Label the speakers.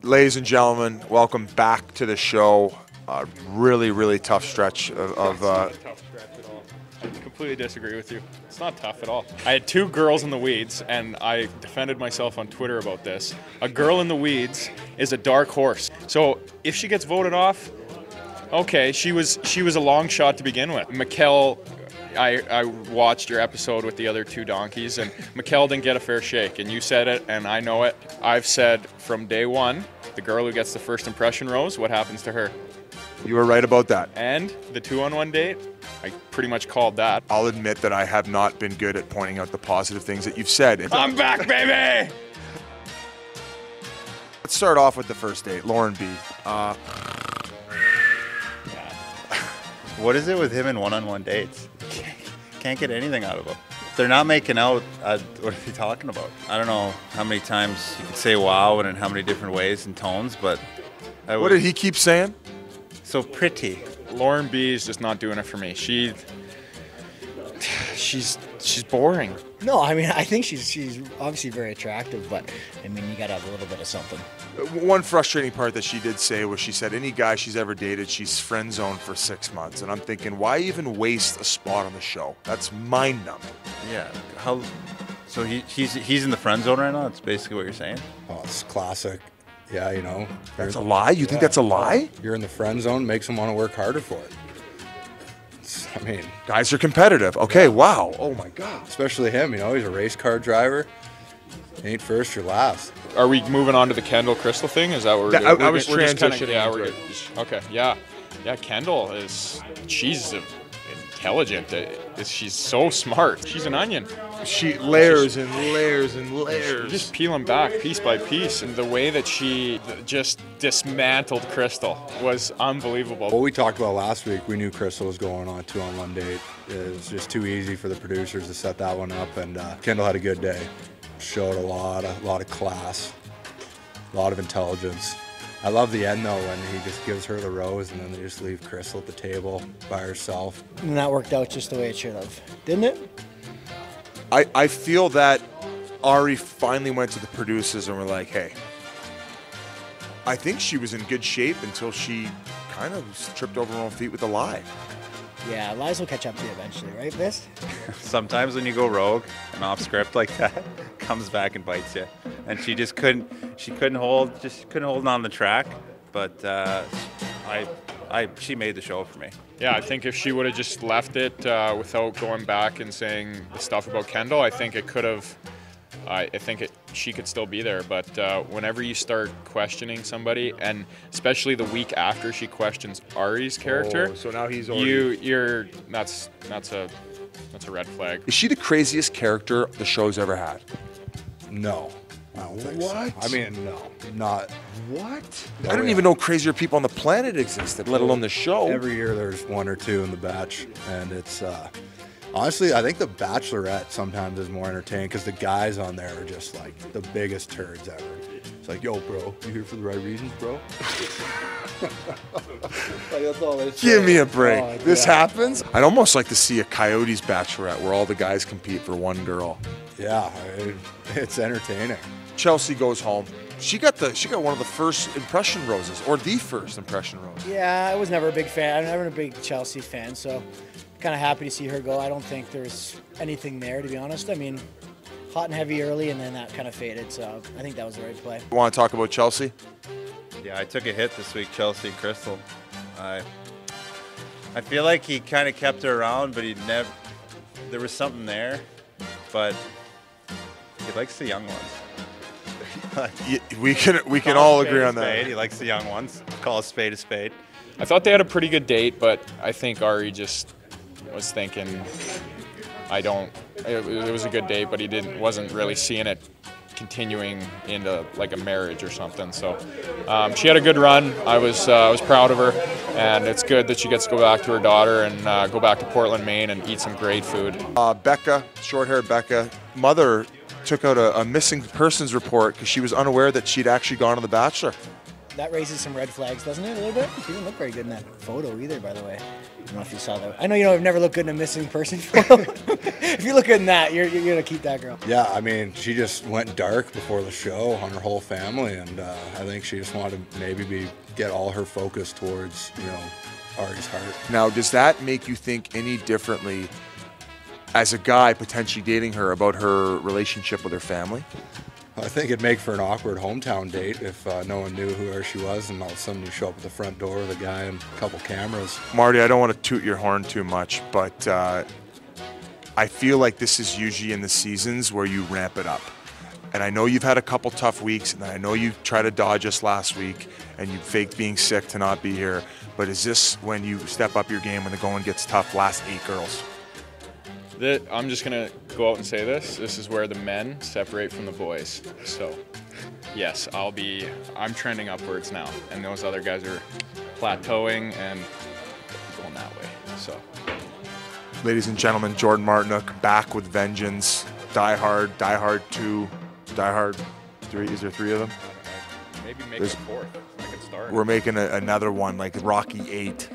Speaker 1: Ladies and gentlemen, welcome back to the show. Really tough stretch of
Speaker 2: It's not a tough stretch at all. I completely disagree with you. It's not tough at all. I had two girls in the weeds, and I defended myself on Twitter about this. A girl in the weeds is a dark horse. So if she gets voted off, okay, she was a long shot to begin with. Mikkel, I watched your episode with the other two donkeys, and Mikkel didn't get a fair shake, and you said it, and I know it. I've said from day one, the girl who gets the first impression rose, what happens to her?
Speaker 1: You were right about that.
Speaker 2: And the 2-on-1 date, I pretty much called that.
Speaker 1: I'll admit that I have not been good at pointing out the positive things that you've said.
Speaker 2: I'm back, baby!
Speaker 1: Let's start off with the first date, Lauren B.
Speaker 3: What is it with him in one-on-one dates? Can't get anything out of him. If they're not making out, what are they talking about? I don't know how many times you could say wow and in how many different ways and tones, but...
Speaker 1: What did he keep saying?
Speaker 3: So pretty.
Speaker 2: Lauren B is just not doing it for me. She's boring.
Speaker 4: No, I mean, I think she's obviously very attractive, but I mean, you gotta have a little bit of something.
Speaker 1: One frustrating part that she did say was she said any guy she's ever dated, she's friend zoned for 6 months. And I'm thinking, why even waste a spot on the show? That's mind-numbing.
Speaker 3: Yeah. How? So he's in the friend zone right now? That's basically what you're saying?
Speaker 5: Oh, it's classic. Yeah, you know.
Speaker 1: That's a lie? You think that's a lie?
Speaker 5: You're in the friend zone, makes them want to work harder for it. I mean,
Speaker 1: guys are competitive. Okay, wow. Oh my God.
Speaker 5: Especially him, you know, he's a race car driver. Ain't first, you're last.
Speaker 2: Are we moving on to the Kendall Krystal thing? Is that what we're doing?
Speaker 1: I was
Speaker 2: We're just
Speaker 1: transitioning
Speaker 2: kinda,
Speaker 1: into it.
Speaker 2: Okay, yeah. Yeah, Kendall she's intelligent. She's so smart. She's an onion.
Speaker 1: She layers and layers and layers.
Speaker 2: Just peel them back piece by piece. And the way that she just dismantled Krystal was unbelievable.
Speaker 5: What we talked about last week, we knew Krystal was going on a 2-on-1 date. It was just too easy for the producers to set that one up, and Kendall had a good day. Showed a lot of class, a lot of intelligence. I love the end though when he just gives her the rose and then they just leave Krystal at the table by herself.
Speaker 4: And that worked out just the way it should have, didn't it?
Speaker 1: I feel that Ari finally went to the producers and were like, hey, I think she was in good shape until she kind of tripped over her own feet with a lie.
Speaker 4: Yeah, lies will catch up to you eventually, right, Fist?
Speaker 3: Sometimes when you go rogue and off script like that, comes back and bites you. And she couldn't hold on the track, but she made the show for me.
Speaker 2: Yeah, I think if she would have just left it without going back and saying the stuff about Kendall, I think it could have. She could still be there, but whenever you start questioning somebody, and especially the week after she questions Ari's character,
Speaker 1: so now he's already...
Speaker 2: that's a red flag.
Speaker 1: Is she the craziest character the show's ever had?
Speaker 5: No, I don't think so.
Speaker 1: What?
Speaker 5: I mean, no, not.
Speaker 1: What? I didn't even know crazier people on the planet existed, let alone the show.
Speaker 5: Every year there's one or two in the batch, and it's honestly, I think the Bachelorette sometimes is more entertaining because the guys on there are just like the biggest turds ever. It's like, yo, bro, you here for the right reasons, bro? Like, that's all they say.
Speaker 1: Give me a break.
Speaker 5: Oh,
Speaker 1: this
Speaker 5: yeah.
Speaker 1: happens? I'd almost like to see a Coyotes Bachelorette where all the guys compete for one girl.
Speaker 5: Yeah, it's entertaining.
Speaker 1: Chelsea goes home. She got one of the first impression roses, or the first impression rose.
Speaker 4: Yeah, I was never a big fan. I'm never a big Chelsea fan, so kind of happy to see her go. I don't think there's anything there, to be honest. I mean, hot and heavy early, and then that kind of faded, so I think that was the right play.
Speaker 1: You want to talk about Chelsea?
Speaker 3: Yeah, I took a hit this week, Chelsea and Krystal. I feel like he kind of kept her around, but there was something there, but he likes the young ones.
Speaker 1: we can all agree on that.
Speaker 3: He likes the young ones. Call a spade a spade.
Speaker 2: I thought they had a pretty good date, but I think Ari just was thinking, it was a good date, but he wasn't really seeing it continuing into like a marriage or something. So she had a good run. I was proud of her, and it's good that she gets to go back to her daughter and go back to Portland, Maine, and eat some great food.
Speaker 1: Becca, short-haired Becca, mother took out a missing persons report because she was unaware that she'd actually gone on The Bachelor.
Speaker 4: that raises some red flags, doesn't it, a little bit? She didn't look very good in that photo either, by the way. I don't know if you saw that. I know you've never looked good in a missing person photo. If you look good in that, you're going to keep that girl.
Speaker 5: Yeah, I mean, she just went dark before the show on her whole family, and I think she just wanted to maybe get all her focus towards, Ari's heart.
Speaker 1: Now, does that make you think any differently as a guy potentially dating her about her relationship with her family?
Speaker 5: I think it'd make for an awkward hometown date if no one knew who she was, and all of a sudden you show up at the front door with a guy and a couple cameras.
Speaker 1: Marty, I don't want to toot your horn too much, but I feel like this is usually in the seasons where you ramp it up. And I know you've had a couple tough weeks, and I know you tried to dodge us last week, and you faked being sick to not be here. But is this when you step up your game when the going gets tough, last 8 girls?
Speaker 2: I'm just going to go out and say this. This is where the men separate from the boys. So, yes, I'm trending upwards now. And those other guys are plateauing and going that way. So,
Speaker 1: ladies and gentlemen, Jordan Martinook back with vengeance. Die Hard, Die Hard 2, Die Hard 3. Is there 3 of them?
Speaker 2: Maybe make it a 4th. I could start.
Speaker 1: We're making another one like Rocky 8.